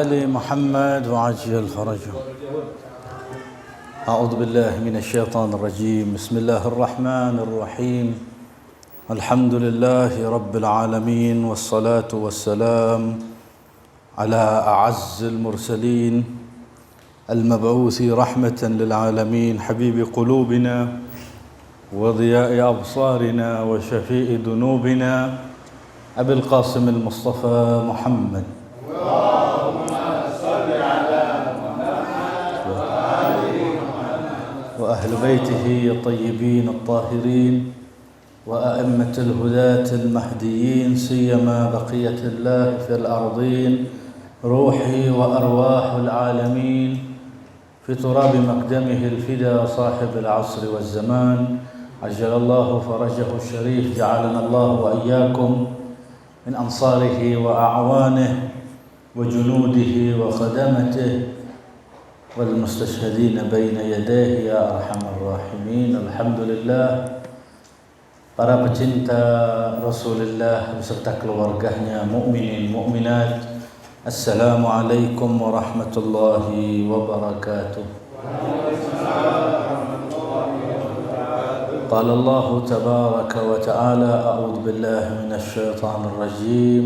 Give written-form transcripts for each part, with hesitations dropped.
آل محمد وعجل فرجه. أعوذ بالله من الشيطان الرجيم. بسم الله الرحمن الرحيم. الحمد لله رب العالمين، والصلاة والسلام على أعز المرسلين المبعوث رحمة للعالمين، حبيب قلوبنا وضياء أبصارنا وشفيء ذنوبنا، أبي القاسم المصطفى محمد. اللهم صل على محمد وأهل بيته الطيبين الطاهرين وأئمة الهداة المهديين، سيما بقية الله في الأرضين، روحي وأرواح العالمين في تراب مقدمه الفدا، صاحب العصر والزمان، عجل الله فرجه الشريف. جعلنا الله وإياكم من أنصاره وأعوانه وجنوده وخدمته والمستشهدين بين يديه يا أرحم الراحمين. Alhamdulillah, para pecinta Rasulullah beserta keluarganya, mukminin mukminat, Assalamualaikum warahmatullahi wabarakatuh. قال الله تبارك وتعالى: أعوذ بالله من الشيطان الرجيم،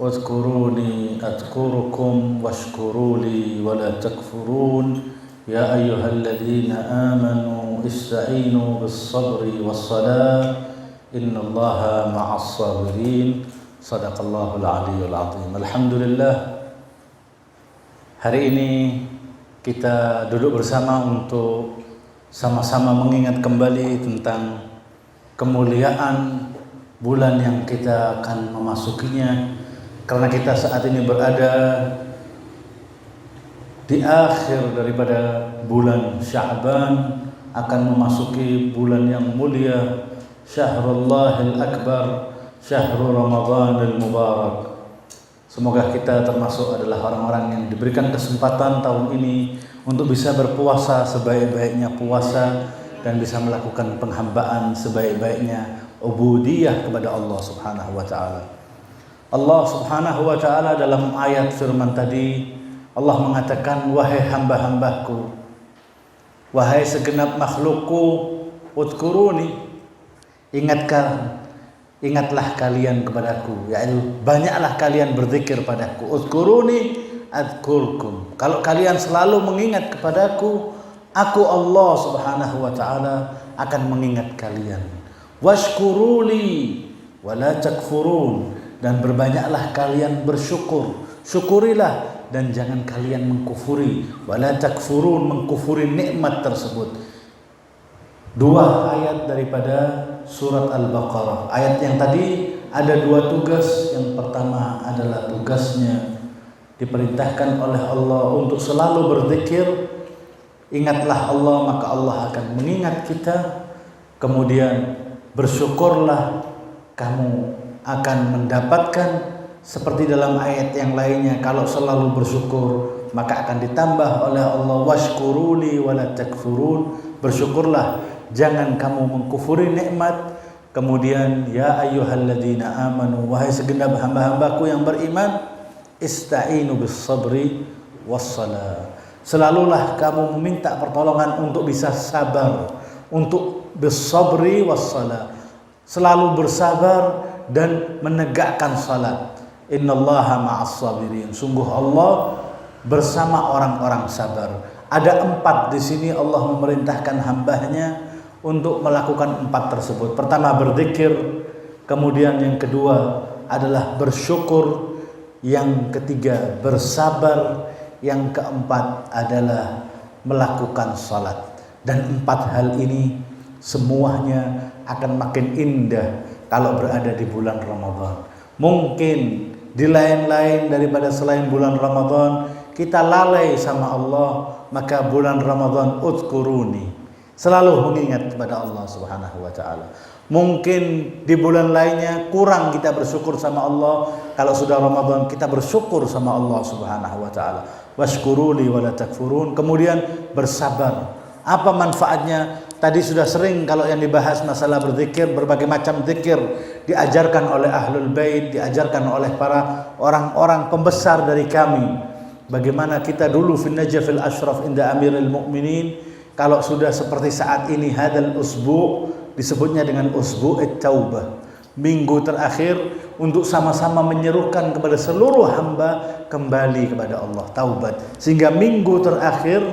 واذكروني أذكركم واشكروا لي ولا تكفرون يا أيها الذين آمنوا استعينوا بالصبر والصلاة إن الله مع الصابرين. صدق الله العلي العظيم. Alhamdulillah, hari ini kita duduk bersama untuk sama-sama mengingat kembali tentang kemuliaan bulan yang kita akan memasukinya, karena kita saat ini berada di akhir daripada bulan Sya'ban, akan memasuki bulan yang mulia, Syahrullahil Akbar, Syahrul Ramadanil Mubarak. Semoga kita termasuk adalah orang-orang yang diberikan kesempatan tahun ini untuk bisa berpuasa sebaik-baiknya puasa dan bisa melakukan penghambaan sebaik-baiknya ubudiyah kepada Allah Subhanahu wa taala. Allah Subhanahu wa taala dalam ayat firman tadi, Allah mengatakan, wahai hamba-hambaku, wahai segenap makhlukku, udkuruni, ingatlah kalian kepadaku, yaitu banyaklah kalian berzikir padaku. Udkuruni adzkurkum. Kalau kalian selalu mengingat kepadaku, aku Allah Subhanahu wa taala akan mengingat kalian. Washkuruli wala takfurun, dan berbanyaklah kalian bersyukur. Syukurilah dan jangan kalian mengkufuri. Wala takfurun, mengkufuri nikmat tersebut. Dua ayat daripada surat Al-Baqarah. Ayat yang tadi ada dua tugas. Yang pertama adalah tugasnya diperintahkan oleh Allah untuk selalu berzikir. Ingatlah Allah, maka Allah akan mengingat kita. Kemudian bersyukurlah, kamu akan mendapatkan seperti dalam ayat yang lainnya, kalau selalu bersyukur maka akan ditambah oleh Allah, washkuruli wala takfurun, bersyukurlah, jangan kamu mengkufuri nikmat. Kemudian ya ayyuhalladzina amanu, wahai segenap hamba-hambaku yang beriman, ista'inu bis sabri wassalah, selalulah kamu meminta pertolongan untuk bisa sabar, untuk bis sabri wassalah, selalu bersabar dan menegakkan salat. Innallaha ma'as sabirin, sungguh Allah bersama orang-orang sabar. Ada 4 di sini Allah memerintahkan hambanya untuk melakukan 4 tersebut. Pertama berzikir, kemudian yang kedua adalah bersyukur, yang ketiga bersabar, yang keempat adalah melakukan salat. Dan 4 hal ini semuanya akan makin indah kalau berada di bulan Ramadan. Mungkin di lain-lain daripada selain bulan Ramadan kita lalai sama Allah, maka bulan Ramadan udkuruni, selalu mengingat kepada Allah Subhanahu wa taala. Mungkin di bulan lainnya kurang kita bersyukur sama Allah, kalau sudah Ramadan kita bersyukur sama Allah Subhanahu wa taala. Washkuruli wala takfurun, kemudian bersabar. Apa manfaatnya? Tadi sudah sering kalau yang dibahas masalah berzikir, berbagai macam zikir diajarkan oleh Ahlul Bait, diajarkan oleh para orang-orang pembesar dari kami. Bagaimana kita dulu fin najafil ashraf inda amiril mu'minin, kalau sudah seperti saat ini hadal usbu' disebutnya dengan usbu'it taubah, minggu terakhir untuk sama-sama menyerukan kepada seluruh hamba kembali kepada Allah, taubat. Sehingga minggu terakhir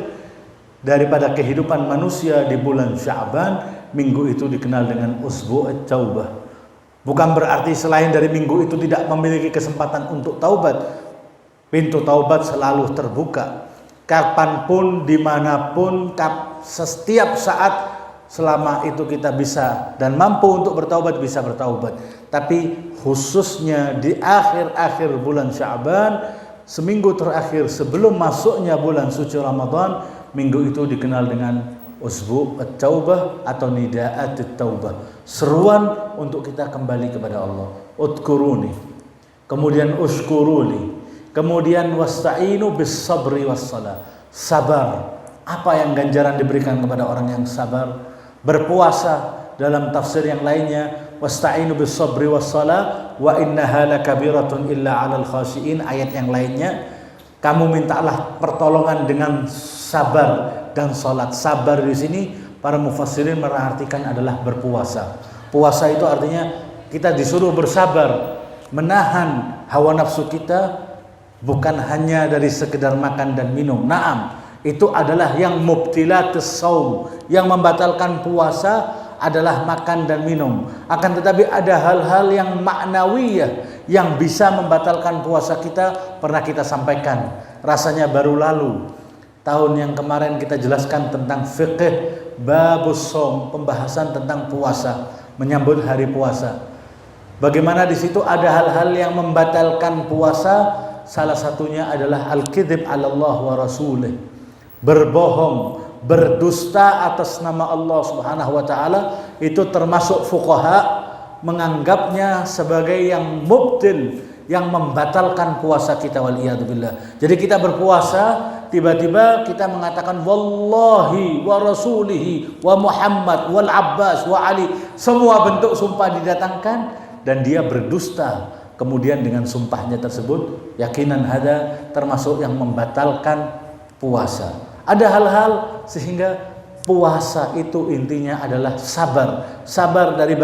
daripada kehidupan manusia di bulan Sya'ban, minggu itu dikenal dengan usbu'it taubah. Bukan berarti selain dari minggu itu tidak memiliki kesempatan untuk taubat. Pintu taubat selalu terbuka, kapanpun, dimanapun, setiap saat, selama itu kita bisa dan mampu untuk bertaubat, bisa bertaubat. Tapi khususnya di akhir-akhir bulan Sya'ban, seminggu terakhir sebelum masuknya bulan suci Ramadan, minggu itu dikenal dengan usbu' at-taubah atau nida'at at-taubah, seruan untuk kita kembali kepada Allah. Udkuruni, kemudian ushkuruni, kemudian wasta'inu bis sabri was salah. Sabar. Apa yang ganjaran diberikan kepada orang yang sabar? Berpuasa. Dalam tafsir yang lainnya, wasta'inu bis sabri was salah wa innaha lakabiratun illa 'alal khashiin. Ayat yang lainnya, kamu mintalah pertolongan dengan sabar dan salat. Sabar di sini para mufassirin mengartikan adalah berpuasa. Puasa itu artinya kita disuruh bersabar, menahan hawa nafsu kita. Bukan hanya dari sekedar makan dan minum. Naam, itu adalah yang mubtilatus shaum, yang membatalkan puasa adalah makan dan minum. Akan tetapi ada hal-hal yang maknawiyah yang bisa membatalkan puasa kita, pernah kita sampaikan. Rasanya baru lalu. Tahun yang kemarin kita jelaskan tentang fiqh babus shaum, pembahasan tentang puasa, menyambut hari puasa. Bagaimana di situ ada hal-hal yang membatalkan puasa. Salah satunya adalah al-kidhib 'ala Allah wa rasulih, berbohong, berdusta atas nama Allah Subhanahu wa taala. Itu termasuk fuqaha menganggapnya sebagai yang mubtil, yang membatalkan puasa kita, waliyadzubillah. Jadi kita berpuasa, tiba-tiba kita mengatakan wallahi wa rasulihi wa Muhammad wal Abbas wa Ali, semua bentuk sumpah didatangkan, dan dia berdusta. Kemudian dengan sumpahnya tersebut, yakinan hada termasuk yang membatalkan puasa. Ada hal-hal sehingga puasa itu intinya adalah sabar. Sabar dari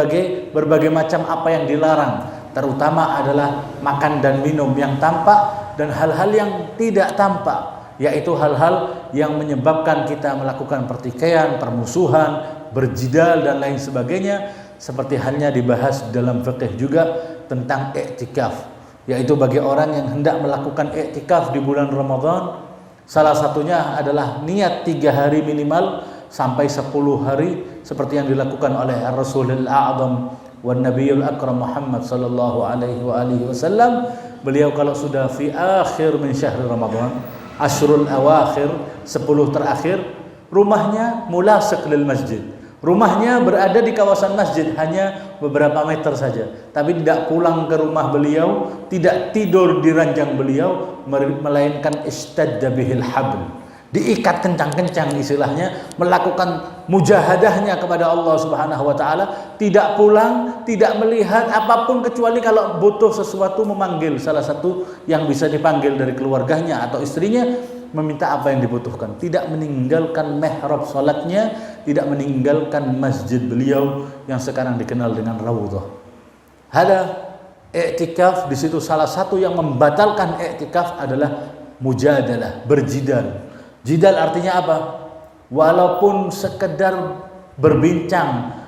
berbagai macam apa yang dilarang, terutama adalah makan dan minum yang tampak dan hal-hal yang tidak tampak, yaitu hal-hal yang menyebabkan kita melakukan pertikaian, permusuhan, berjidal dan lain sebagainya, seperti halnya dibahas dalam fikih juga tentang i'tikaf, yaitu bagi orang yang hendak melakukan i'tikaf di bulan Ramadan, salah satunya adalah niat 3 hari minimal sampai 10 hari seperti yang dilakukan oleh Rasulul A'zam wan Nabiyul Akram Muhammad sallallahu alaihi wasallam. Beliau kalau sudah fi akhir min syahr Ramadan, asyrul awakhir, 10 terakhir, rumahnya mulasiq lil masjid. Rumahnya berada di kawasan masjid, hanya beberapa meter saja. Tapi tidak pulang ke rumah beliau, tidak tidur di ranjang beliau, melainkan istadda bihil habl, diikat kencang-kencang istilahnya, melakukan mujahadahnya kepada Allah Subhanahu wa taala, tidak pulang, tidak melihat apapun kecuali kalau butuh sesuatu memanggil salah satu yang bisa dipanggil dari keluarganya atau istrinya, meminta apa yang dibutuhkan, tidak meninggalkan mihrab salatnya, tidak meninggalkan masjid beliau yang sekarang dikenal dengan Raudhah. Ada i'tikaf di situ, salah satu yang membatalkan i'tikaf adalah mujadalah, berjidal. Jidal artinya apa? Walaupun sekedar berbincang,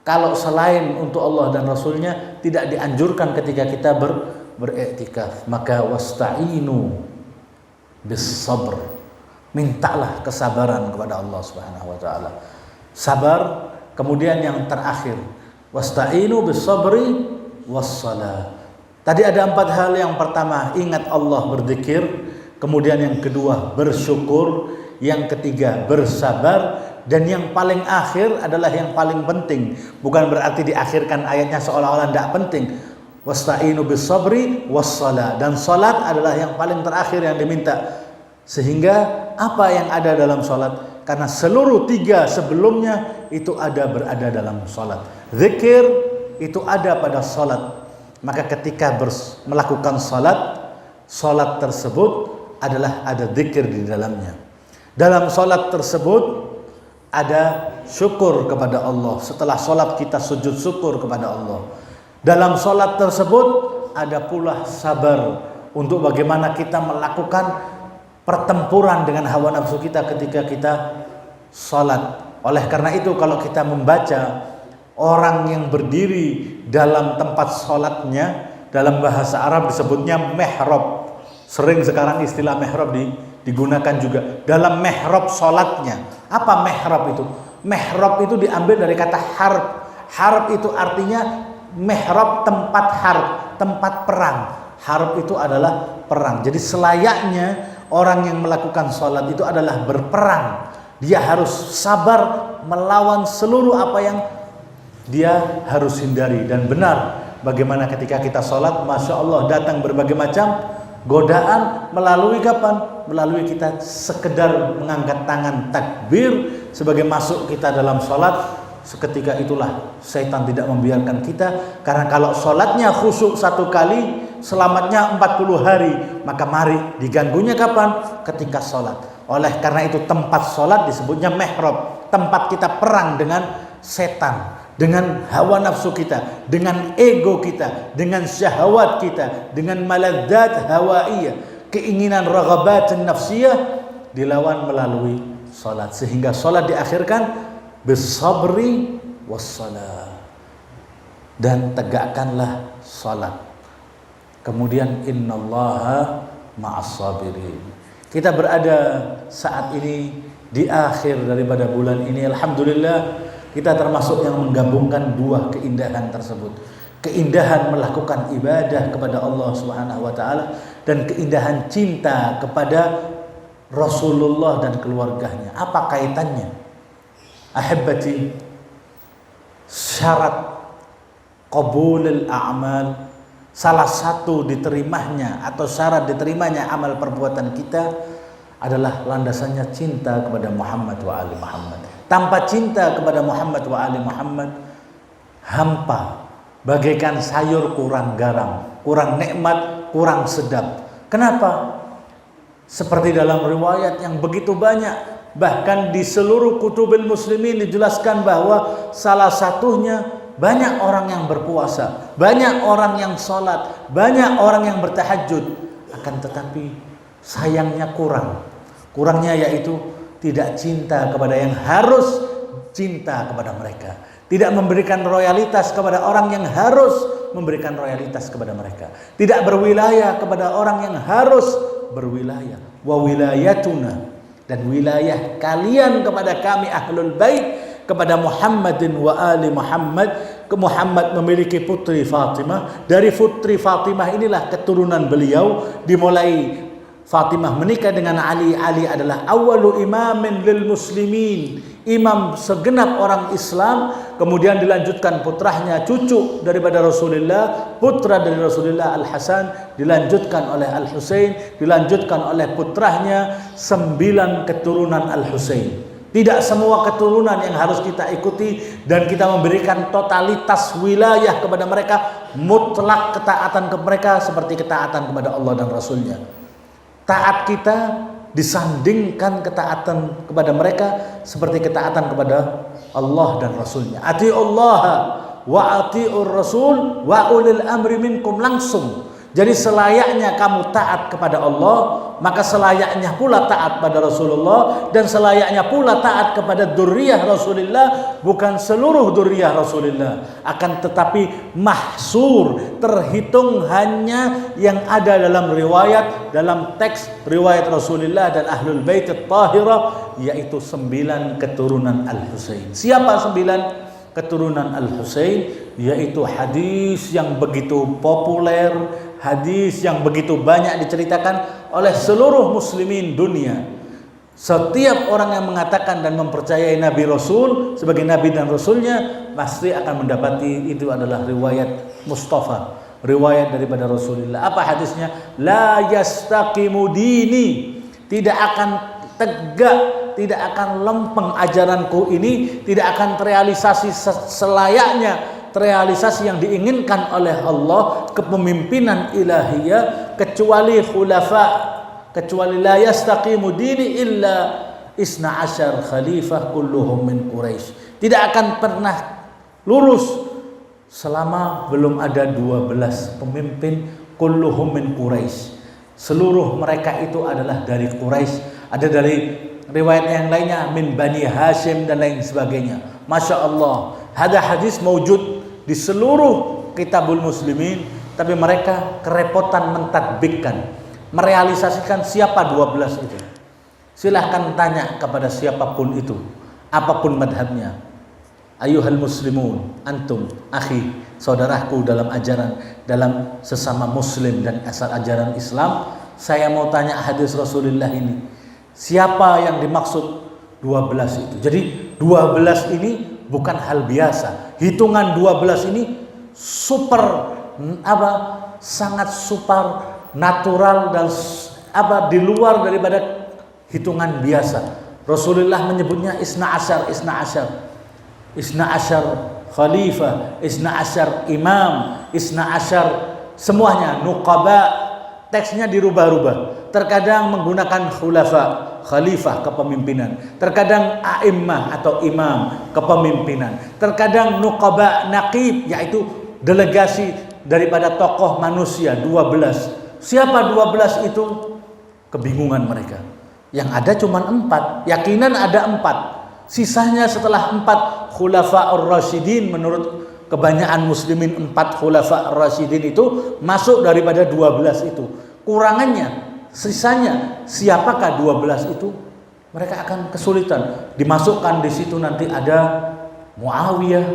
kalau selain untuk Allah dan Rasulnya tidak dianjurkan ketika kita beriktikaf. Maka wasta'inu bis sabr, mintalah kesabaran kepada Allah Subhanahu wa taala. Sabar. Kemudian yang terakhir, wasta'inu bis sabri was salah. Tadi ada 4 hal. Yang pertama, ingat Allah, berzikir. Kemudian yang kedua, bersyukur. Yang ketiga, bersabar. Dan yang paling akhir adalah yang paling penting. Bukan berarti diakhirkan ayatnya seolah-olah tidak penting. Wasta'inu bis sabri was salah. Dan salat adalah yang paling terakhir yang diminta. Sehingga apa yang ada dalam salat? Karena seluruh 3 sebelumnya itu berada dalam salat. Zikir itu ada pada salat. Maka ketika melakukan salat tersebut adalah ada zikir di dalamnya. Dalam salat tersebut ada syukur kepada Allah. Setelah salat kita sujud syukur kepada Allah. Dalam salat tersebut ada pula sabar untuk bagaimana kita melakukan pertempuran dengan hawa nafsu kita ketika kita salat. Oleh karena itu kalau kita membaca orang yang berdiri dalam tempat sholatnya, dalam bahasa Arab disebutnya mihrab. Sering sekarang istilah mihrab digunakan juga. Dalam mihrab sholatnya. Apa mihrab itu? Mihrab itu diambil dari kata harb. Harb itu artinya mihrab, tempat harb, tempat perang. Harb itu adalah perang. Jadi selayaknya orang yang melakukan sholat itu adalah berperang. Dia harus sabar melawan seluruh apa yang dia harus hindari. Dan benar bagaimana ketika kita sholat, Masya Allah datang berbagai macam godaan. Melalui kapan? Melalui kita sekedar mengangkat tangan takbir sebagai masuk kita dalam sholat. Seketika itulah setan tidak membiarkan kita. Karena kalau sholatnya khusyuk 1 kali, selamatnya 40 hari. Maka mari diganggunya kapan? Ketika sholat. Oleh karena itu tempat sholat disebutnya mihrab. Tempat kita perang dengan setan, dengan hawa nafsu kita, dengan ego kita, dengan syahwat kita, dengan maladzat hawaiyah, keinginan raghabat nafsiyah, dilawan melalui salat. Sehingga salat diakhirkan bisabri wassalah, dan tegakkanlah salat. Kemudian innallaha ma'as sabirin. Kita berada saat ini di akhir daripada bulan ini. Alhamdulillah kita termasuk yang menggabungkan dua keindahan tersebut. Keindahan melakukan ibadah kepada Allah Subhanahu wa taala dan keindahan cinta kepada Rasulullah dan keluarganya. Apa kaitannya? Ahibbati, syarat qabulul a'mal, salah satu diterimanya atau syarat diterimanya amal perbuatan kita adalah landasannya cinta kepada Muhammad wa ali Muhammad. Tanpa cinta kepada Muhammad wa ali Muhammad, hampa, bagaikan sayur kurang garam, kurang nikmat, kurang sedap. Kenapa? Seperti dalam riwayat yang begitu banyak, bahkan di seluruh kutubil muslimin dijelaskan bahwa salah satunya banyak orang yang berpuasa, banyak orang yang sholat, banyak orang yang bertahajud, akan tetapi sayangnya kurangnya yaitu tidak cinta kepada yang harus cinta kepada mereka, tidak memberikan royalitas kepada orang yang harus memberikan royalitas kepada mereka, tidak berwilayah kepada orang yang harus berwilayah. Wa wilayatuna, dan wilayah kalian kepada kami ahlul bait, kepada Muhammadin wa ali Muhammad. Muhammad memiliki putri Fatimah. Dari putri Fatimah inilah keturunan beliau. Dimulai Fatimah menikah dengan Ali. Ali adalah awalu imamin lil muslimin, imam segenap orang Islam. Kemudian dilanjutkan putranya, cucu daripada Rasulullah, putra dari Rasulullah Al-Hasan, dilanjutkan oleh Al-Husain, dilanjutkan oleh putranya 9 keturunan Al-Husain. Tidak semua keturunan yang harus kita ikuti dan kita memberikan totalitas wilayah kepada mereka, mutlak ketaatan ke mereka seperti ketaatan kepada Allah dan Rasulnya. Taat kita disandingkan ketaatan kepada mereka seperti ketaatan kepada Allah dan Rasulnya. Ati'ullah wa ati'ur Rasul wa ulil amri minkum, langsung. Jadi selayaknya kamu taat kepada Allah, maka selayaknya pula taat pada Rasulullah, dan selayaknya pula taat kepada dzurriyyah Rasulullah, bukan seluruh dzurriyyah Rasulullah, akan tetapi mahsur, terhitung hanya yang ada dalam riwayat, dalam teks riwayat Rasulullah dan Ahlul Bait At-Tahirah, yaitu 9 keturunan Al-Husain. Siapa 9 keturunan Al-Husain? Yaitu hadis yang begitu populer, hadis yang begitu banyak diceritakan oleh seluruh muslimin dunia. Setiap orang yang mengatakan dan mempercayai Nabi Rasul sebagai Nabi dan Rasulnya pasti akan mendapati itu adalah riwayat Mustafa, riwayat daripada Rasulullah. Apa hadisnya? La yastaqimu dini, tidak akan tegak, tidak akan lempeng ajaranku ini, tidak akan terrealisasi selayaknya realisasi yang diinginkan oleh Allah, kepemimpinan ilahiyah, kecuali khulafa kecuali la yastaqimu dini illa isna asyar khalifah kulluhum min Quraisy. Tidak akan pernah lurus selama belum ada 12 pemimpin kulluhum min Quraisy. Seluruh mereka itu adalah dari Quraisy. Ada dari riwayat yang lainnya min Bani Hashim dan lain sebagainya. Masya Allah, ada hadis mewujud di seluruh kitabul muslimin, tapi mereka kerepotan mentadbikkan, merealisasikan siapa 12 itu. Silahkan tanya kepada siapapun itu, apapun madhabnya. Ayuhal muslimun, antum, akhi, saudaraku dalam ajaran, dalam sesama muslim dan asal ajaran Islam, saya mau tanya hadis Rasulullah ini. Siapa yang dimaksud 12 itu? Jadi 12 ini bukan hal biasa. Hitungan 12 ini sangat super natural dan di luar daripada hitungan biasa. Rasulullah menyebutnya isna asyar khalifah, isna asyar imam, isna asyar semuanya nuqaba. Teksnya dirubah-rubah. Terkadang menggunakan khalifah kepemimpinan, terkadang a'immah atau imam kepemimpinan, terkadang nuqaba naqib yaitu delegasi daripada tokoh manusia 12. Siapa 12 itu? Kebingungan mereka. Yang ada cuma 4, yakinan ada 4. Sisanya setelah 4 khulafa'ur rasyidin, menurut kebanyakan muslimin 4 khulafa'ur rasyidin itu masuk daripada 12 itu. Kurangannya, sisanya siapakah 12 itu? Mereka akan kesulitan. Dimasukkan di situ nanti ada Muawiyah,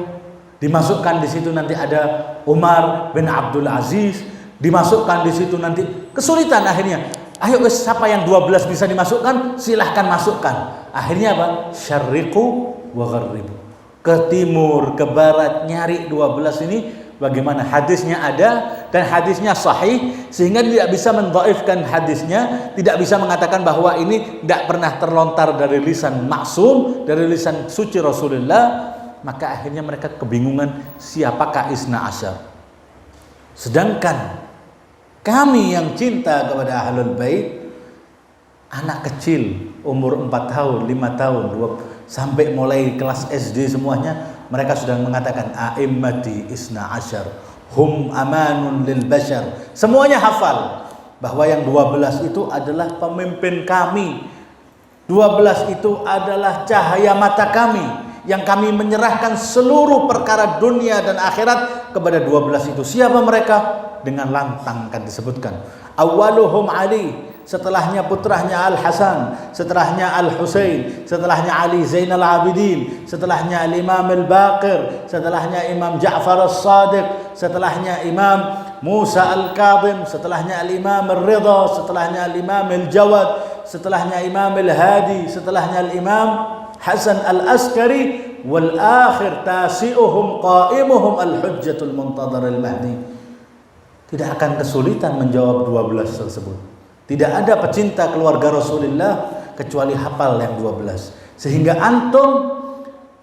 dimasukkan di situ nanti ada Umar bin Abdul Aziz, dimasukkan di situ nanti kesulitan akhirnya. Ayo siapa yang 12 bisa dimasukkan? Silahkan masukkan. Akhirnya apa? Syarriqu wa gharribu. Ke timur, ke barat, nyari 12 ini. Bagaimana hadisnya ada dan hadisnya sahih, sehingga tidak bisa mendhaifkan hadisnya, tidak bisa mengatakan bahwa ini tidak pernah terlontar dari lisan maksum, dari lisan suci Rasulullah. Maka akhirnya mereka kebingungan siapakah isna asyar. Sedangkan kami yang cinta kepada Ahlul Bait, anak kecil umur 4 tahun, 5 tahun, sampai mulai kelas SD semuanya, mereka sudah mengatakan a'immati isna asyar hum amanun lil bashar. Semuanya hafal bahwa yang 12 itu adalah pemimpin kami. 12 itu adalah cahaya mata kami, yang kami menyerahkan seluruh perkara dunia dan akhirat kepada 12 itu. Siapa mereka? Dengan lantang akan disebutkan. Awwaluhum Ali, setelahnya putranya Al-Hasan, setelahnya Al-Husain, setelahnya Ali Zainal Abidin, setelahnya Al-Imam Al-Baqir, setelahnya Imam Ja'far As-Sadiq, setelahnya Imam Musa Al-Kadhim, setelahnya Al-Imam Al-Ridha, setelahnya Al-Imam Al-Jawad, setelahnya Imam Al-Hadi, setelahnya Al-Imam Hasan Al-Askari, wal akhir tasi'uhum qa'imuhum Al-Hujjatul Muntadhar Al-Mahdi. Tidak akan kesulitan menjawab 12 tersebut. Tidak ada pecinta keluarga Rasulullah kecuali hafal yang 12. Sehingga antum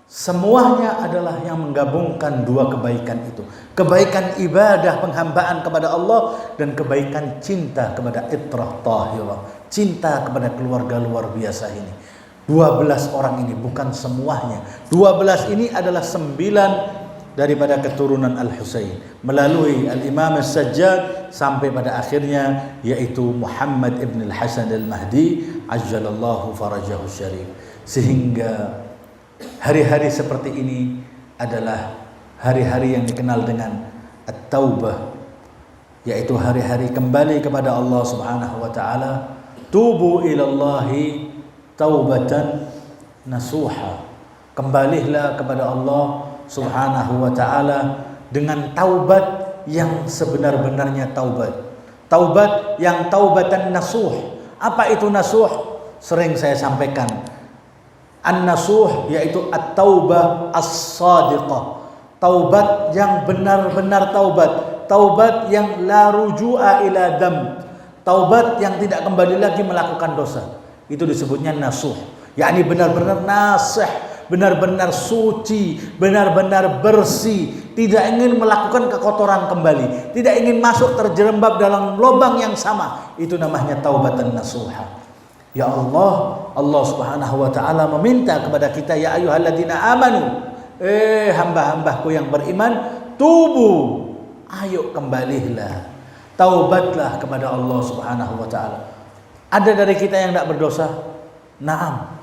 semuanya adalah yang menggabungkan dua kebaikan itu. Kebaikan ibadah penghambaan kepada Allah dan kebaikan cinta kepada itrah tahirah. Cinta kepada keluarga luar biasa ini. 12 orang ini bukan semuanya. 12 ini adalah 9 daripada keturunan Al-Husain melalui Al-Imam As-Sajjad sampai pada akhirnya yaitu Muhammad ibn Al-Hasan Al-Mahdi ajjalallahu farajahu syarif. Sehingga hari-hari seperti ini adalah hari-hari yang dikenal dengan At-Taubah, yaitu hari-hari kembali kepada Allah Subhanahu wa taala. Tubu ilallahi taubatan nasuha. Kembalilah kepada Allah Subhanahu wa ta'ala dengan taubat yang sebenar-benarnya taubat. Taubat yang taubatan nasuh. Apa itu nasuh? Sering saya sampaikan. An-nasuh yaitu at-taubah as-sadiqah. Taubat yang benar-benar taubat. Taubat yang la ruju'a ila dam. Taubat yang tidak kembali lagi melakukan dosa. Itu disebutnya nasuh. Yakni benar-benar nasih, benar-benar suci, benar-benar bersih, tidak ingin melakukan kekotoran kembali, tidak ingin masuk terjerembab dalam lubang yang sama. Itu namanya taubatan nasuha. Ya Allah, Allah Subhanahu wa taala meminta kepada kita, ya ayyuhalladzina amanu, hamba-hambaku yang beriman, tubu, ayo kembalilah, taubatlah kepada Allah Subhanahu wa taala. Ada dari kita yang tidak berdosa? Naam.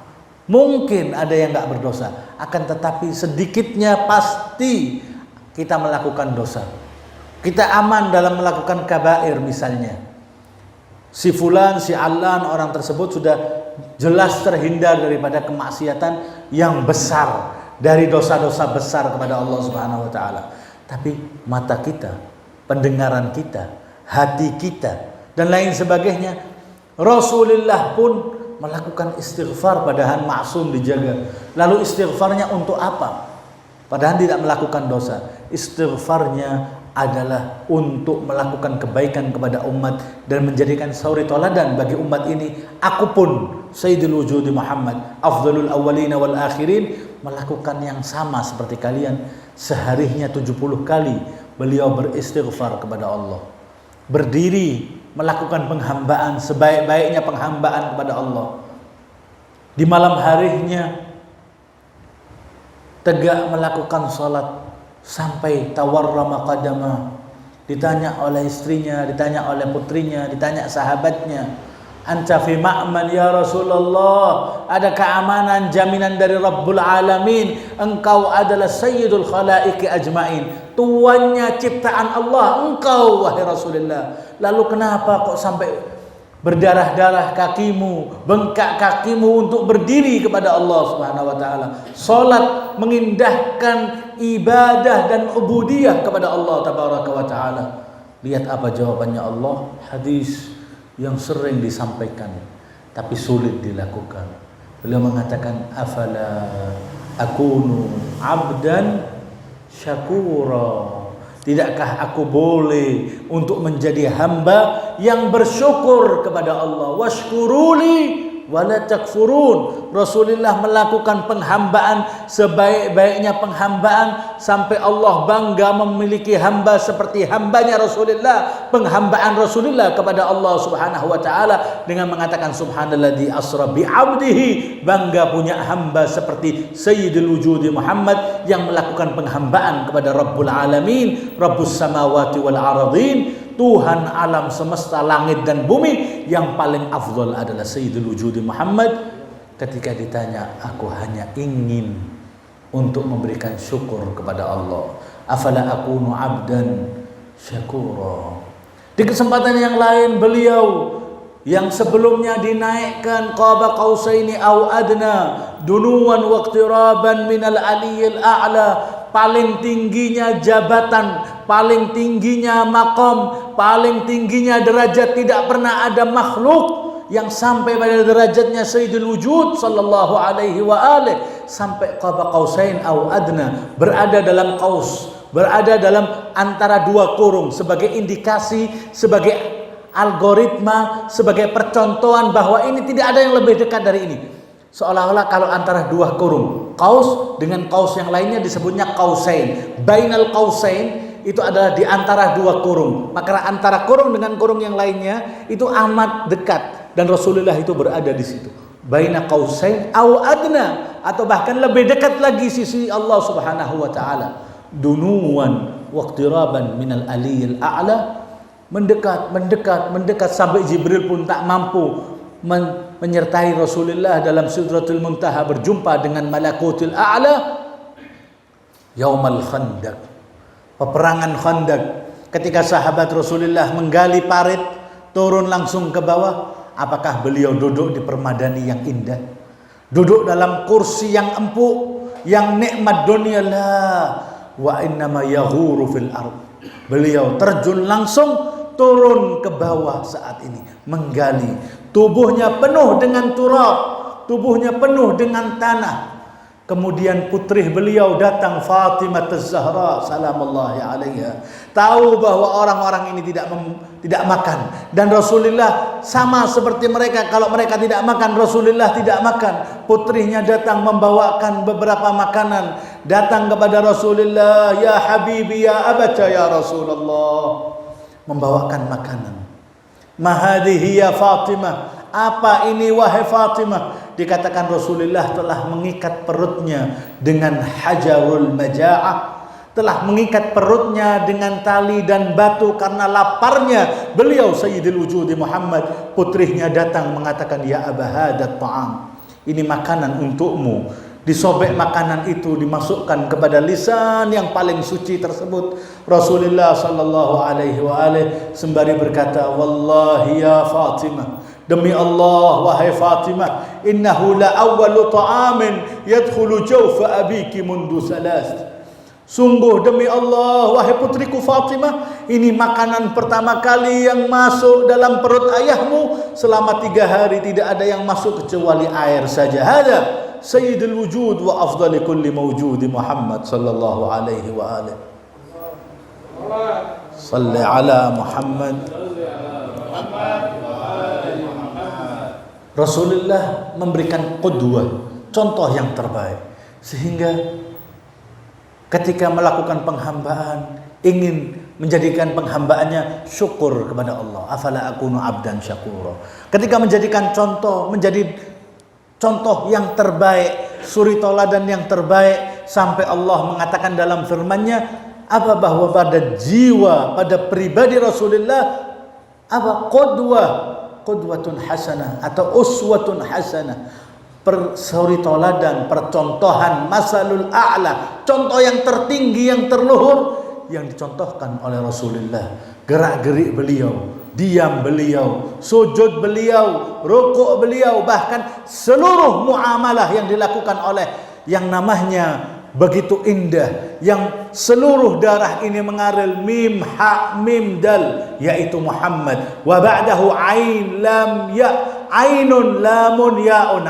Mungkin ada yang tidak berdosa, akan tetapi sedikitnya pasti kita melakukan dosa. Kita aman dalam melakukan kabair misalnya. Si fulan, si alan, orang tersebut sudah jelas terhindar daripada kemaksiatan yang besar, dari dosa-dosa besar kepada Allah Subhanahu wa taala. Tapi mata kita, pendengaran kita, hati kita dan lain sebagainya, Rasulullah pun melakukan istighfar padahal maksum dijaga. Lalu istighfarnya untuk apa? Padahal tidak melakukan dosa. Istighfarnya adalah untuk melakukan kebaikan kepada umat dan menjadikan suri toladan bagi umat ini. Aku pun Sayyidul Wujudi Muhammad, afdalul awwalina wal akhirin, melakukan yang sama seperti kalian. Seharinya 70 kali beliau beristighfar kepada Allah. Berdiri melakukan penghambaan sebaik-baiknya penghambaan kepada Allah. Di malam harinya tegak melakukan salat sampai tawarrama qadama. Ditanya oleh istrinya, ditanya oleh putrinya, ditanya sahabatnya, anta fi ma'man ya Rasulullah, ada keamanan jaminan dari Rabbul Alamin, engkau adalah sayyidul khalaiqi ajmain, tuannya ciptaan Allah, engkau wahai Rasulullah. Lalu kenapa kok sampai berdarah-darah kakimu, bengkak kakimu untuk berdiri kepada Allah Subhanahu wa taala? Salat mengindahkan ibadah dan ubudiyah kepada Allah tabaraka wa taala. Lihat apa jawabannya Allah, hadis yang sering disampaikan tapi sulit dilakukan. Beliau mengatakan, afala akunu abdan syakura, tidakkah aku boleh untuk menjadi hamba yang bersyukur kepada Allah? Washkuruli wala takfurun. Rasulullah melakukan penghambaan sebaik-baiknya penghambaan sampai Allah bangga memiliki hamba seperti hambanya Rasulullah. Penghambaan Rasulullah kepada Allah Subhanahu wa taala dengan mengatakan subhanalladzi asra bi 'abdihi, bangga punya hamba seperti Sayyidul Wujudi Muhammad yang melakukan penghambaan kepada Rabbul Alamin, Rabbus samawati wal aradin, Tuhan alam semesta langit dan bumi. Yang paling afdal adalah Sayyidul Wujudi Muhammad. Ketika ditanya, aku hanya ingin untuk memberikan syukur kepada Allah. Afala akunu abdan syakura. Di kesempatan yang lain beliau yang sebelumnya dinaikkan qaba qausaini au adna dunuwan waqtiraban minal aliyyil a'la, paling tingginya jabatan, paling tingginya maqam, paling tingginya derajat. Tidak pernah ada makhluk yang sampai pada derajatnya Sayyidul Wujud sallallahu alaihi wa alihi, sampai qaba qausain au adna, berada dalam qaus, berada dalam antara dua kurung, sebagai indikasi, sebagai algoritma, sebagai percontohan bahwa ini tidak ada yang lebih dekat dari ini. Seolah-olah kalau antara dua kurung, qaus dengan qaus yang lainnya disebutnya qausain. Bainal qausain itu adalah di antara dua kurung. Maka antara kurung dengan kurung yang lainnya itu amat dekat, dan Rasulullah itu berada di situ. Baina qausain au adna, atau bahkan lebih dekat lagi sisi Allah Subhanahu wa taala. Dunuwan waqtiraban minal aliyil a'la, mendekat, mendekat, mendekat sampai Jibril pun tak mampu menyertai Rasulullah dalam Sidratul Muntaha berjumpa dengan Malakutil A'la. Yaumal Khandaq, peperangan Khandaq, ketika sahabat Rasulullah menggali parit, turun langsung ke bawah. Apakah beliau duduk di permadani yang indah, duduk dalam kursi yang empuk, yang nikmat dunia? La, wa innama yahuru fil ard. Beliau terjun langsung turun ke bawah saat ini, menggali. Tubuhnya penuh dengan turab, tubuhnya penuh dengan tanah. Kemudian putri beliau datang, Fatimah Az-Zahra salamullahi alaiha, tahu bahwa orang-orang ini tidak makan, dan Rasulullah sama seperti mereka. Kalau mereka tidak makan, Rasulullah tidak makan. Putrinya datang membawakan beberapa makanan, datang kepada Rasulullah, ya habibi ya abata ya Rasulullah, membawakan makanan. Ma hadhihi ya Fatimah, apa ini wahai Fatimah? Dikatakan Rasulullah telah mengikat perutnya dengan hajarul maja'ah, telah mengikat perutnya dengan tali dan batu karena laparnya. Beliau Sayyidul Wujudi Muhammad, putrinya datang mengatakan, ya Aba hadat ta'am, ini makanan untukmu. Disobek makanan itu, dimasukkan kepada lisan yang paling suci tersebut. Rasulullah sallallahu alaihi wa alihi sembari berkata, wallahi ya Fatimah, demi Allah wahai Fatimah, innahu la awwalu ta'amin yadkhulu jawfa abiki mundu salas. Sungguh demi Allah wahai putriku Fatimah, ini makanan pertama kali yang masuk dalam perut ayahmu selama 3 hari, tidak ada yang masuk kecuali air saja. Hada Sayyidul Wujud wa afdali kulli mawjudi Muhammad sallallahu alaihi wa alihi. Salli ala Muhammad. Rasulullah memberikan qudwah, contoh yang terbaik, sehingga ketika melakukan penghambaan ingin menjadikan penghambaannya syukur kepada Allah. Afala akunu abdan syakura. Ketika menjadikan contoh, menjadi contoh yang terbaik, suri toladan yang terbaik, sampai Allah mengatakan dalam firman-Nya apa, bahwa pada jiwa, pada pribadi Rasulullah apa, qudwatun hasanah atau uswatun hasanah, suri toladan, percontohan, masalul a'la, contoh yang tertinggi, yang terluhur, yang dicontohkan oleh Rasulullah. Gerak-gerik beliau, diam beliau, sujud beliau, rukuk beliau, bahkan seluruh muamalah yang dilakukan oleh yang namanya begitu indah, yang seluruh darah ini mengalir mim ha mim dal, yaitu Muhammad. Wa ba'dahu ain lam ya, ainun lamun yaun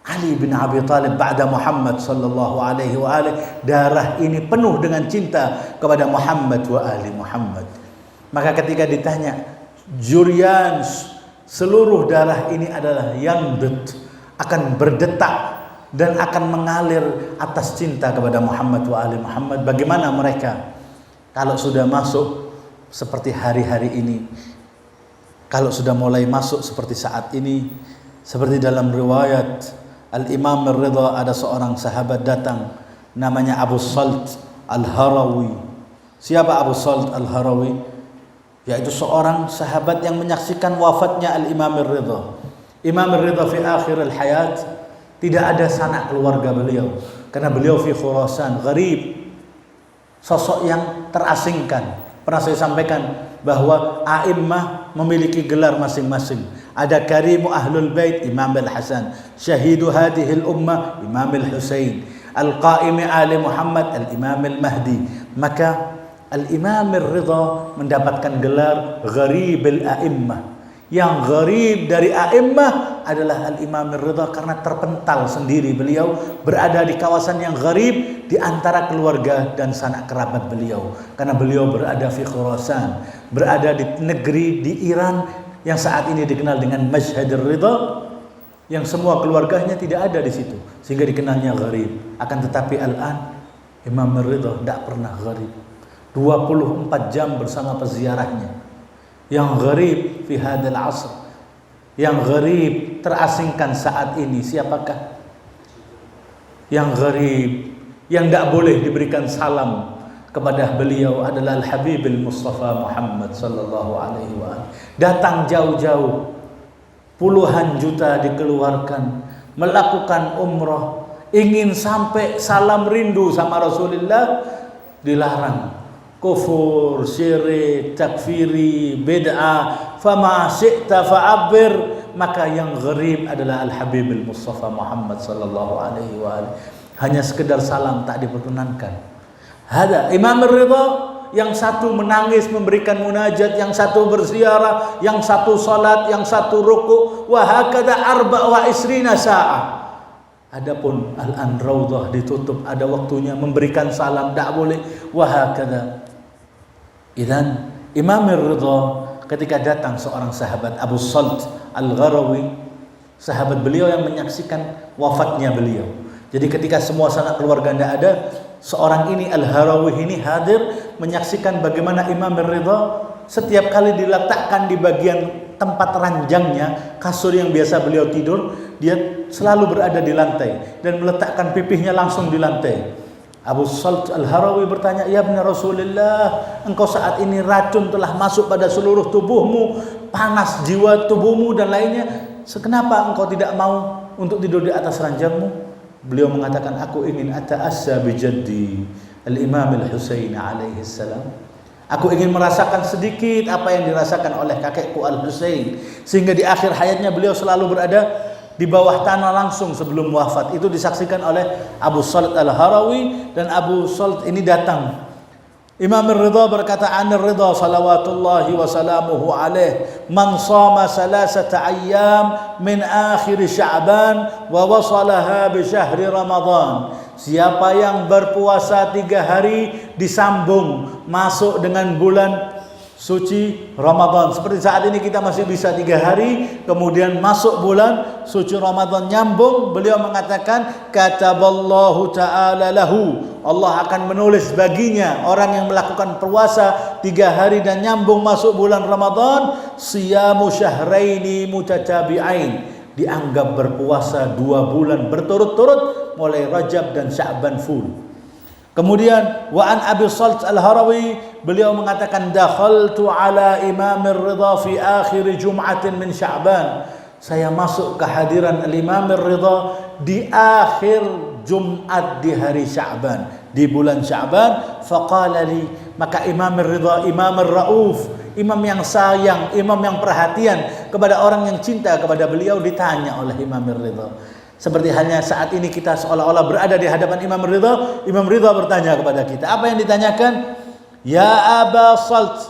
Ali bin Abi Thalib ba'da Muhammad sallallahu alaihi wa alihi. Darah ini penuh dengan cinta kepada Muhammad wa ali Muhammad. Maka ketika ditanya jurian, seluruh darah ini adalah yandut, akan berdetak dan akan mengalir atas cinta kepada Muhammad wa ali Muhammad. Bagaimana mereka kalau sudah masuk seperti hari-hari ini, kalau sudah mulai masuk seperti saat ini? Seperti dalam riwayat Al-Imam Ar-Ridha, ada seorang sahabat datang namanya Abu Salt Al-Harawi. Siapa Abu Salt Al-Harawi? Yaitu seorang sahabat yang menyaksikan wafatnya Al-Imam Ar-Ridha. Imam Ar-Ridha fi akhir al-hayat, tidak ada sanak keluarga beliau karena beliau fi Khurasan, gharib, sosok yang terasingkan. Pernah saya sampaikan bahwa a'immah memiliki gelar masing-masing. Ada Karimu Ahlul Bait, Imam Al-Hasan. Syahidu hadihil ummah, Imam Al-Husain. Al-Qaimi Ali Muhammad, Al-Imam Al-Mahdi. Maka Al-Imam Ar-Ridha mendapatkan gelar Gharibul A'immah. Yang gharib dari a'immah adalah Al-Imam Ar-Ridha, karena terpental sendiri beliau, berada di kawasan yang gharib di antara keluarga dan sanak kerabat beliau. Karena beliau berada di Khurasan, berada di negeri di Iran yang saat ini dikenal dengan Mashhad Ar-Ridha, yang semua keluarganya tidak ada di situ, sehingga dikenalnya gharib. Akan tetapi al-an Imam Ar-Ridha tidak pernah gharib. 24 jam bersama peziarahnya. Yang gharib fi hadal asr, yang gharib terasingkan saat ini, siapakah? Yang gharib, yang tidak boleh diberikan salam kepada beliau adalah Al-Habib Al-Mustafa Muhammad sallallahu alaihi wa sallam. Datang jauh-jauh, puluhan juta dikeluarkan, melakukan umrah, ingin sampai salam rindu sama Rasulullah, dilarang. Kufur, syirik, takfiri, bid'ah, fama syi'ta fa'abbir. Maka yang gharib adalah Al-Habib Al-Mustafa Muhammad sallallahu alaihi wa sallam. Hanya sekedar salam tak diperkenankan. Hada Imam Ar-Ridha, yang satu menangis memberikan munajat, yang satu berziarah, yang satu salat, yang satu ruku', wa hakadha 24 sa'ah. Adapun al-an raudhah ditutup, ada waktunya memberikan salam, tak boleh, wa hakadha. Idzan Imam Ar-Ridha, ketika datang seorang sahabat Abu Salt Al-Gharawi, sahabat beliau yang menyaksikan wafatnya beliau, Jadi ketika semua sanak keluarga tidak ada, seorang ini Al-Harawi ini hadir menyaksikan bagaimana Imam Ridha setiap kali diletakkan di bagian tempat ranjangnya, kasur yang biasa beliau tidur, dia selalu berada di lantai dan meletakkan pipihnya langsung di lantai. Abu Salt Al-Harawi bertanya, "Ya Ibn Rasulullah, engkau saat ini racun telah masuk pada seluruh tubuhmu, panas jiwa tubuhmu dan lainnya. Kenapa engkau tidak mau untuk tidur di atas ranjangmu?" Beliau mengatakan, "Aku ingin ata'assa bi jaddi Al-Imam Al-Husain alaihi salam. Aku ingin merasakan sedikit apa yang dirasakan oleh kakekku Al-Husain." Sehingga di akhir hayatnya beliau selalu berada di bawah tanah langsung sebelum wafat. Itu disaksikan oleh Abu Salt Al-Harawi, dan Abu Salt ini datang. Imam Ridha berkata, "An Ridha salawatullahi wa salamuhu alaih, man sama salasata ayyam min akhir Sya'ban wa wasalaha bi syahri Ramadan." Siapa yang berpuasa 3 hari disambung masuk dengan bulan suci Ramadan. Seperti saat ini kita masih bisa 3 hari, kemudian masuk bulan suci Ramadan nyambung. Beliau mengatakan, kataballahu ta'ala lahu, Allah akan menulis baginya, orang yang melakukan puasa 3 hari dan nyambung masuk bulan Ramadan, siyamu syahraini mutatabi'ain, dianggap berpuasa 2 bulan berturut-turut mulai Rajab dan Sya'ban full. Kemudian wa an Abi Salt Al-Harawi, beliau mengatakan, dakhaltu ala Imam Ridha fi akhir Jum'atin min Sya'ban. Saya masuk ke hadiran Al-Imam Ridha di akhir Jumat di hari Sya'ban, di bulan Sya'ban. Faqala li, maka Imam Ridha, Imam Ar-Rauf, imam yang sayang, imam yang perhatian kepada orang yang cinta kepada beliau, ditanya oleh Imam Ridha. Seperti hanya saat ini kita seolah-olah berada di hadapan Imam Ridha. Imam Ridha bertanya kepada kita. Apa yang ditanyakan? Ya Aba Salt,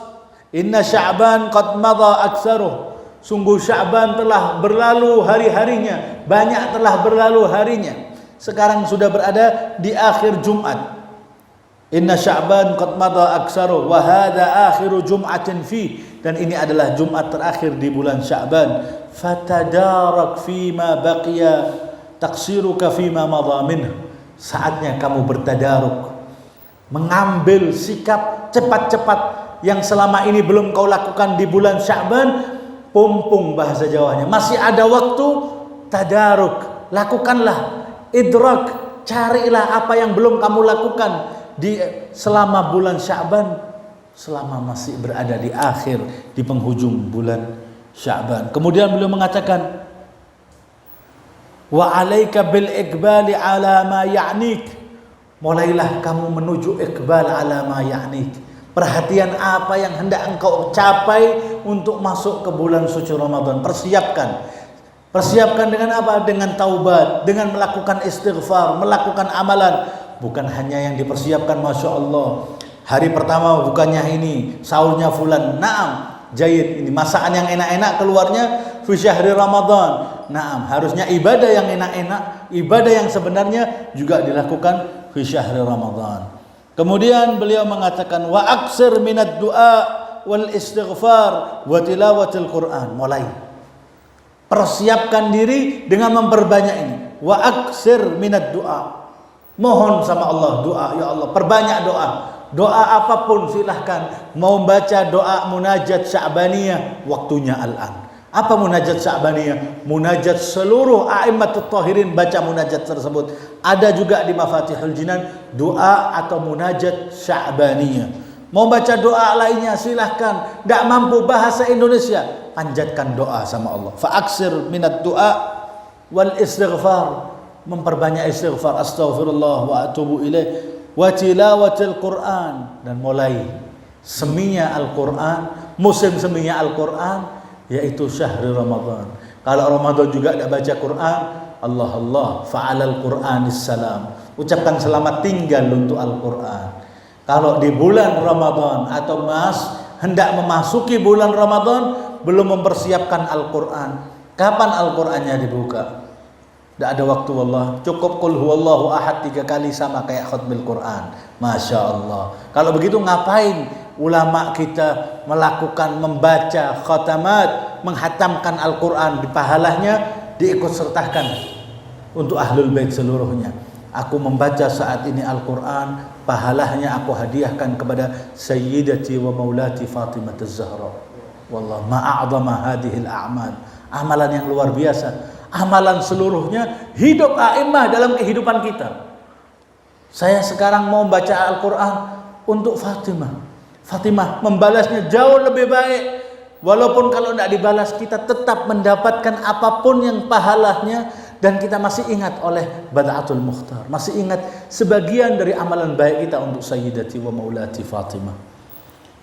inna Sya'ban qad madha aktsaruh. Sungguh Sya'ban telah berlalu hari-harinya, banyak telah berlalu harinya. Sekarang sudah berada di akhir Jumat. Inna Sya'ban qad madha aktsaruh wa hadha akhiru Jum'atin fi, dan ini adalah Jumat terakhir di bulan Sya'ban. Fatadarak fima baqiya taksiruka fima madha minhu. Saatnya kamu bertadaruk, mengambil sikap cepat-cepat yang selama ini belum kau lakukan di bulan Sya'ban. Pumpung bahasa Jawanya, masih ada waktu. Tadaruk, lakukanlah. Idrak, carilah apa yang belum kamu lakukan di selama bulan Sya'ban, selama masih berada di akhir, di penghujung bulan Sya'ban. Kemudian beliau mengatakan, wa alaika bil iqbali ala ma ya'nik, mulailah kamu menuju iqbal ala ma ya'nik, perhatian apa yang hendak engkau capai untuk masuk ke bulan suci Ramadan. Persiapkan dengan apa? Dengan taubat, dengan melakukan istighfar, melakukan amalan. Bukan hanya yang dipersiapkan, Masya Allah, hari pertama bukannya ini, sahurnya fulan, naam, jayid, ini masakan yang enak-enak keluarnya fi syahri Ramadan. Naam, harusnya ibadah yang enak-enak, ibadah yang sebenarnya juga dilakukan fi syahri Ramadan. Kemudian beliau mengatakan, wa aksir minad du'a wal istighfar wa tilawatil Quran. Mulai persiapkan diri dengan memperbanyak ini. Wa aksir minad du'a, mohon sama Allah doa, ya Allah perbanyak doa. Doa apapun silahkan. Mau baca doa munajat Sya'baniyah, waktunya al-an. Apa munajat Sya'baniyah? Munajat seluruh a'immatut tahirin baca munajat tersebut. Ada juga di Mafatihul Jinan doa atau munajat Sya'baniyah. Mau baca doa lainnya silahkan. Tidak mampu bahasa Indonesia, panjatkan doa sama Allah. Fa'aksir minat doa wal istighfar, memperbanyak istighfar, astaghfirullah wa atubu ilaih, wa tilawatil Quran, dan mulai seminya Al-Quran, musim seminya Al-Quran, yaitu syahri Ramadan. Kalau Ramadan juga tidak baca Quran, Allah Allah fa'alal Quranis salam, ucapkan selamat tinggal untuk Al-Quran. Kalau di bulan Ramadan atau hendak memasuki bulan Ramadan belum mempersiapkan Al-Quran, kapan Al-Qurannya dibuka? Tidak ada waktu, wallah. Cukup qul huwallahu ahad 3 kali sama kayak khutbul Quran. Masya Allah. Kalau begitu ngapain ulama kita melakukan membaca khatamat, menghatamkan Al-Quran, di pahalanya diikut sertakan untuk ahlul bait seluruhnya. Aku membaca saat ini Al-Quran, pahalanya aku hadiahkan kepada Sayyidati wa Maulati Fatimah Az-Zahra. Wallah ma'a'zama hadhil a'mal. Amalan yang luar biasa. Amalan seluruhnya hidup a'immah dalam kehidupan kita. Saya sekarang mau baca Al-Quran untuk Fatimah. Fatimah membalasnya jauh lebih baik. Walaupun kalau tidak dibalas, kita tetap mendapatkan apapun yang pahalanya. Dan kita masih ingat oleh Bad'atul Mukhtar, masih ingat sebagian dari amalan baik kita untuk Sayyidati wa Maulati Fatimah.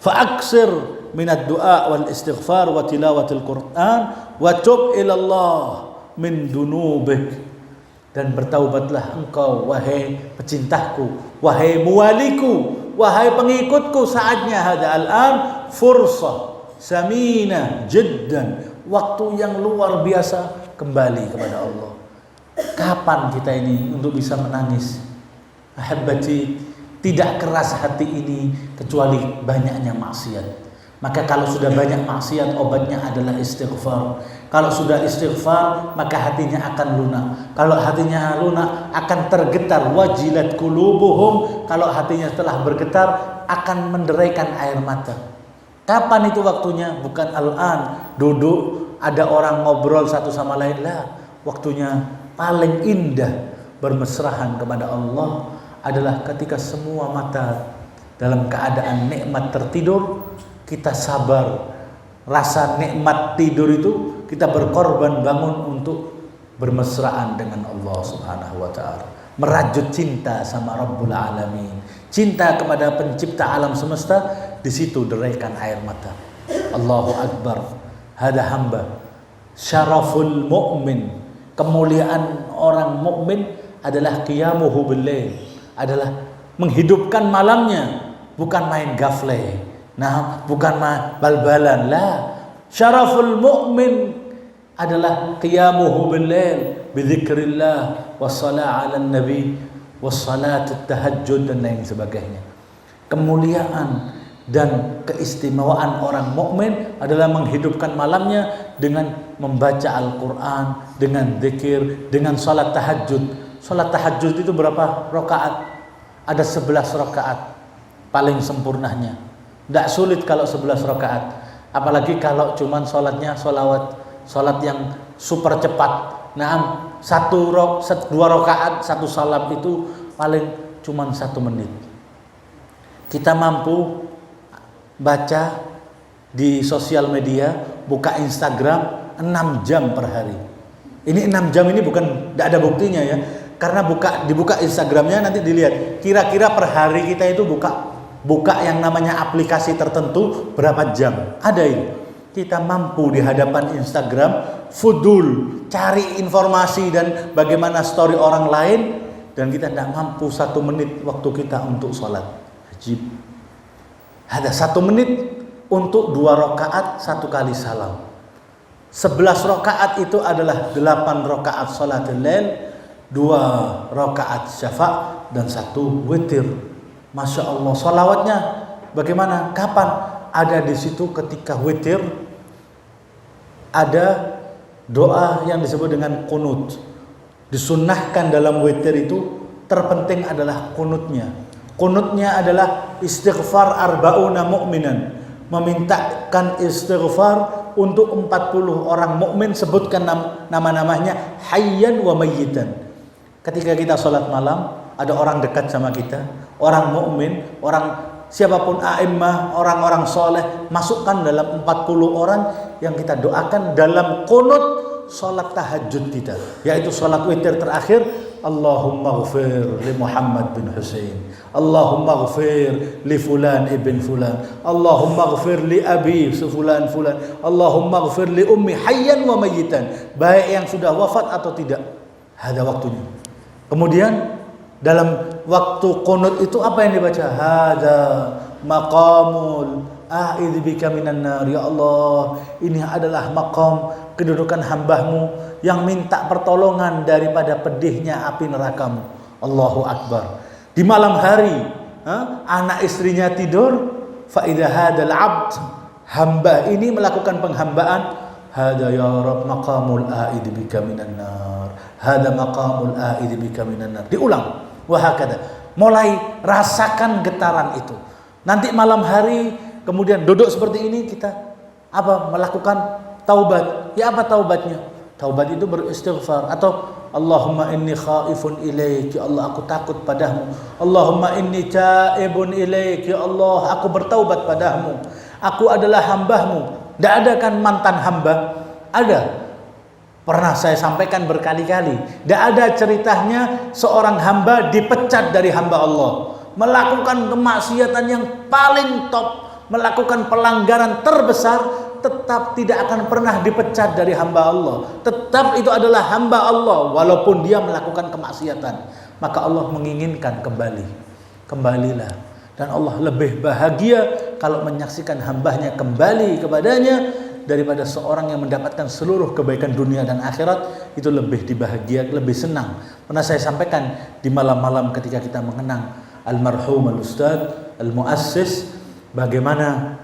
Fa'aksir minad du'a wal istighfar wa tilawatil Qur'an wa tub ila Allah min dunubik. Dan bertaubatlah engkau wahai pecintaku, wahai muwaliku, wahai pengikutku, saatnya hada al-an fursah samina jiddan, waktu yang luar biasa kembali kepada Allah. Kapan kita ini untuk bisa menangis? Ahabbati, tidak keras hati ini kecuali banyaknya maksiat. Maka kalau sudah banyak maksiat, obatnya adalah istighfar. Kalau sudah istighfar, maka hatinya akan lunak. Kalau hatinya lunak, akan tergetar. Wajilat qulubuhum. Kalau hatinya telah bergetar, akan menderaikan air mata. Kapan itu waktunya? Bukan al-an, duduk, ada orang ngobrol satu sama lain. Lah, waktunya paling indah bermesrahan kepada Allah adalah ketika semua mata dalam keadaan nikmat tertidur, kita sabar. Rasa nikmat tidur itu kita berkorban bangun untuk bermesraan dengan Allah Subhanahu wa taala. Merajut cinta sama Rabbul Alamin. Cinta kepada pencipta alam semesta, di situ deraikan air mata. Allahu Akbar. Hada hamba. Syaraful mu'min. Kemuliaan orang mukmin adalah qiyamuhu bil-lail, adalah menghidupkan malamnya, bukan main gafle. Nah, bukan bal-balan. La, syaraful mu'min adalah qiyamuhu bil-lail bi dzikrillah wassalah 'alan nabi wassalatut tahajjud dan lain sebagainya. Kemuliaan dan keistimewaan orang mukmin adalah menghidupkan malamnya dengan membaca Al-Quran, dengan zikir, dengan salat tahajud. Salat tahajud itu berapa rakaat? Ada 11 rakaat paling sempurnanya. Tidak sulit kalau 11 rakaat. Apalagi kalau cuman salatnya salat yang super cepat. Nah, dua rakaat satu salam itu paling cuman 1 menit. Kita mampu baca di sosial media, buka Instagram 6 jam per hari. Ini 6 jam ini bukan, tidak ada buktinya ya. Karena dibuka Instagramnya nanti dilihat kira-kira per hari kita itu buka yang namanya aplikasi tertentu berapa jam. Ada itu. Kita mampu di hadapan Instagram fudul, cari informasi dan bagaimana story orang lain, dan kita tidak mampu 1 menit waktu kita untuk sholat. Ajib. Ada 1 menit untuk 2 rakaat 1 kali salam. 11 rakaat itu adalah 8 rakaat salatul lail, 2 rakaat syafa' dan 1 witir. Masya Allah, salawatnya bagaimana? Kapan? Ada di situ ketika witir, ada doa yang disebut dengan kunut. Disunnahkan dalam witir itu terpenting adalah kunutnya. Kunutnya adalah istighfar arba'una mu'minan, memintakan istighfar untuk 40 orang mukmin, sebutkan nama-namanya hayyan wa mayyitan. Ketika kita sholat malam, ada orang dekat sama kita, orang mukmin, orang siapapun a'immah, orang-orang soleh, masukkan dalam 40 orang yang kita doakan dalam kunut sholat tahajud kita, yaitu sholat witir terakhir. Allahumma ghfir li Muhammad bin Husain, Allahumma ghfir li fulan ibn fulan, Allahumma ghfir li abi fulan fulan, Allahumma ghfir li ummi hayyan wa mayyitan, baik yang sudah wafat atau tidak. Ada waktunya. Kemudian dalam waktu qunut itu apa yang dibaca? Hada maqamul a'idzubika minan nar. Ya Allah, ini adalah maqam kedudukan hamba-Mu yang minta pertolongan daripada pedihnya api neraka-Mu. Allahu Akbar. Di malam hari, anak istrinya tidur, fa idza hadzal 'abd, hamba ini melakukan penghambaan, hada ya Rabb maqamul a'id bika minan nar. hada maqamul a'idhi bika minan nar. Diulang, wahakada. Mulai rasakan getaran itu. Nanti malam hari kemudian duduk seperti ini kita melakukan taubat. Ya apa taubatnya? Taubat itu beristighfar atau Allahumma inni khaifun ilaik, ya Allah aku takut padamu. Allahumma inni taibun ilaik, ya Allah aku bertaubat padamu. Aku adalah hambamu. Tidak ada kan mantan hamba? Ada. Pernah saya sampaikan berkali-kali. Tidak ada ceritanya seorang hamba dipecat dari hamba Allah. Melakukan kemaksiatan yang paling top, melakukan pelanggaran terbesar, tetap tidak akan pernah dipecat dari hamba Allah. Tetap itu adalah hamba Allah walaupun dia melakukan kemaksiatan. Maka Allah menginginkan kembali. Kembalilah. Dan Allah lebih bahagia kalau menyaksikan hambanya kembali kepadanya daripada seorang yang mendapatkan seluruh kebaikan dunia dan akhirat. Itu lebih dibahagiakan, lebih senang. Pernah saya sampaikan di malam-malam ketika kita mengenang almarhum al-ustadz al-muassis, bagaimana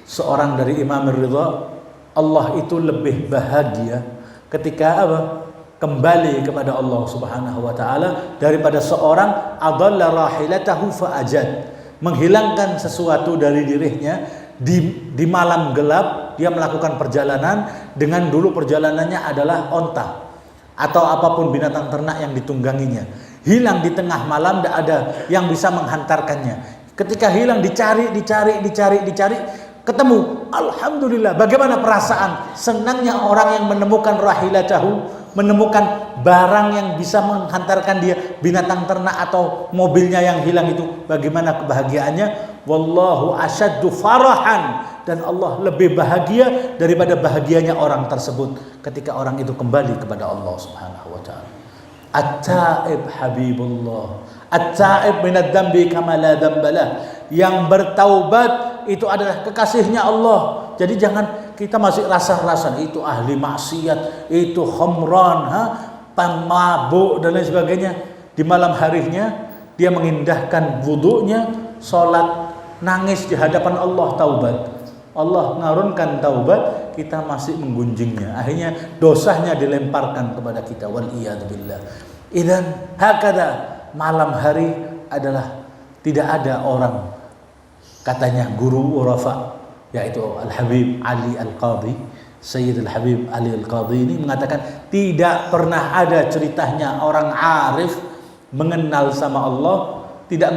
seorang dari Imam Ridha, Allah itu lebih bahagia ketika kembali kepada Allah Subhanahu wa taala daripada seorang adalla rahilatahu fa ajad, menghilangkan sesuatu dari dirinya di malam gelap. Dia melakukan perjalanan dengan dulu perjalanannya adalah onta atau apapun binatang ternak yang ditungganginya. Hilang di tengah malam, tidak ada yang bisa menghantarkannya. Ketika hilang dicari, ketemu. Alhamdulillah. Bagaimana perasaan senangnya orang yang menemukan rahilatahu, menemukan barang yang bisa menghantarkan dia, binatang ternak atau mobilnya yang hilang itu. Bagaimana kebahagiaannya? Wallahu asyaddu farahan. Dan Allah lebih bahagia daripada bahagianya orang tersebut ketika orang itu kembali kepada Allah Subhanahu wa taala. At-taib habibullah. At-taib minad dambi kama la dambalah. Yang bertaubat itu adalah kekasihnya Allah. Jadi jangan kita masih rasa-rasa itu ahli maksiat, itu khamran, pemabuk dan lain sebagainya. Di malam harinya dia mengindahkan wudunya, salat, nangis di hadapan Allah, taubat. Allah mengarunkan taubat, kita masih menggunjingnya. Akhirnya dosanya dilemparkan kepada kita. Wal iyad billah. Idzan hakada, malam hari adalah tidak ada orang, katanya guru Urafa, yaitu Al-Habib Ali Al-Qadhi, Sayyid Al-Habib Ali Al-Qadhi ini mengatakan tidak pernah ada ceritanya orang arif mengenal sama Allah tidak